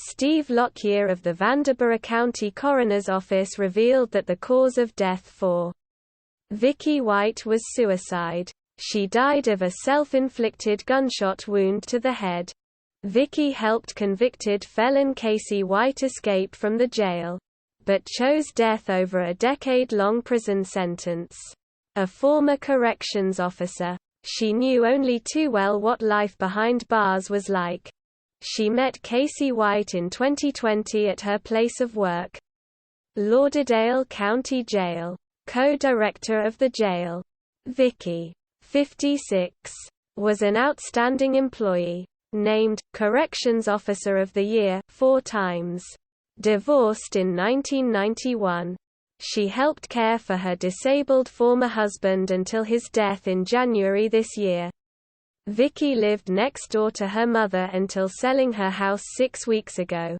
Steve Lockyer of the Vanderburgh County Coroner's Office revealed that the cause of death for Vicky White was suicide. She died of a self-inflicted gunshot wound to the head. Vicky helped convicted felon Casey White escape from the jail, but chose death over a decade-long prison sentence. A former corrections officer, she knew only too well what life behind bars was like. She met Casey White in 2020 at her place of work, Lauderdale County Jail. Co-director of the jail, Vicky, 56, was an outstanding employee, named Corrections Officer of the Year 4 times. Divorced in 1991. She helped care for her disabled former husband until his death in January this year. Vicky lived next door to her mother until selling her house 6 weeks ago.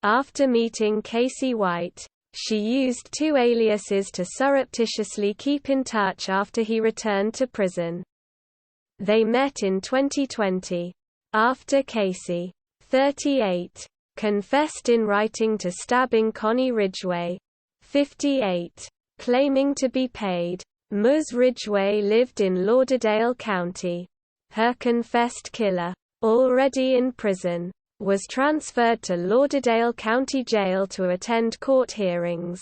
After meeting Casey White, she used 2 aliases to surreptitiously keep in touch after he returned to prison. They met in 2020. After Casey, 38, confessed in writing to stabbing Connie Ridgway, 58, claiming to be paid. Ms. Ridgway lived in Lauderdale County. Her confessed killer, already in prison, was transferred to Lauderdale County Jail to attend court hearings.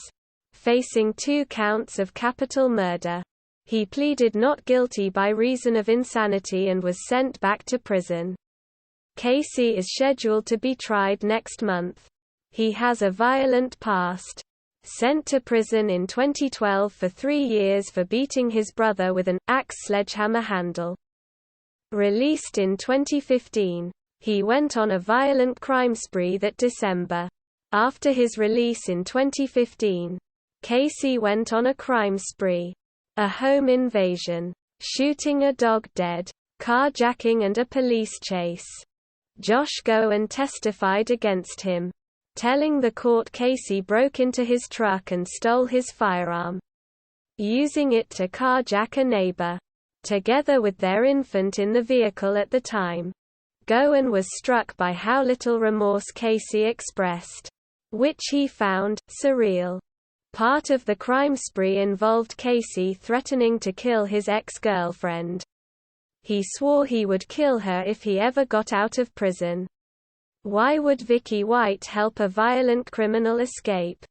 Facing 2 counts of capital murder, he pleaded not guilty by reason of insanity and was sent back to prison. Casey is scheduled to be tried next month. He has a violent past. Sent to prison in 2012 for 3 years for beating his brother with an axe sledgehammer handle. Released in 2015. He went on a violent crime spree that December. After his release in 2015, Casey went on a crime spree. A home invasion, shooting a dog dead, carjacking and a police chase. Josh Goen testified against him, telling the court Casey broke into his truck and stole his firearm, using it to carjack a neighbor. Together with their infant in the vehicle at the time, Goen was struck by how little remorse Casey expressed, which he found surreal. Part of the crime spree involved Casey threatening to kill his ex-girlfriend. He swore he would kill her if he ever got out of prison. Why would Vicky White help a violent criminal escape?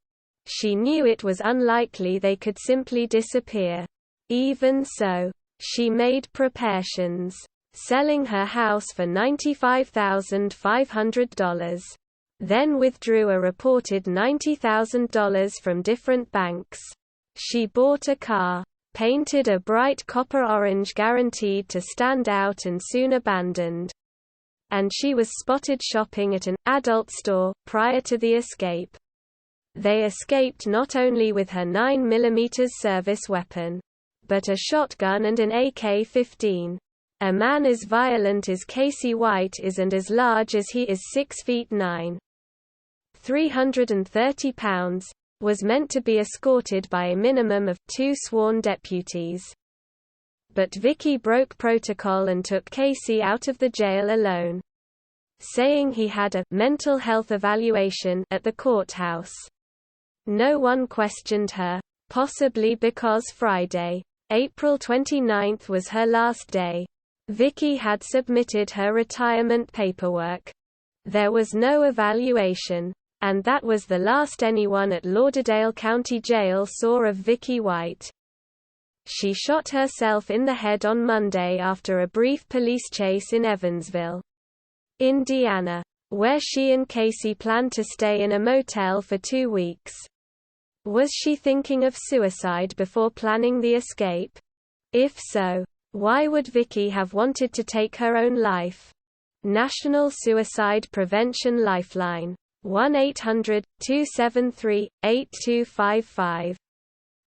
She knew it was unlikely they could simply disappear. Even so, she made preparations, selling her house for $95,500. Then withdrew a reported $90,000 from different banks. She bought a car, painted a bright copper orange guaranteed to stand out and soon abandoned. And she was spotted shopping at an adult store prior to the escape. They escaped not only with her 9mm service weapon, but a shotgun and an AK-15. A man as violent as Casey White is and as large as he is 6 feet 9. 330 pounds, was meant to be escorted by a minimum of 2 sworn deputies. But Vicky broke protocol and took Casey out of the jail alone, saying he had a mental health evaluation at the courthouse. No one questioned her, possibly because Friday, April 29 was her last day. Vicky had submitted her retirement paperwork. There was no evaluation, and that was the last anyone at Lauderdale County Jail saw of Vicky White. She shot herself in the head on Monday after a brief police chase in Evansville, Indiana, where she and Casey planned to stay in a motel for 2 weeks. Was she thinking of suicide before planning the escape? If so, why would Vicky have wanted to take her own life? National Suicide Prevention Lifeline, 1-800-273-8255.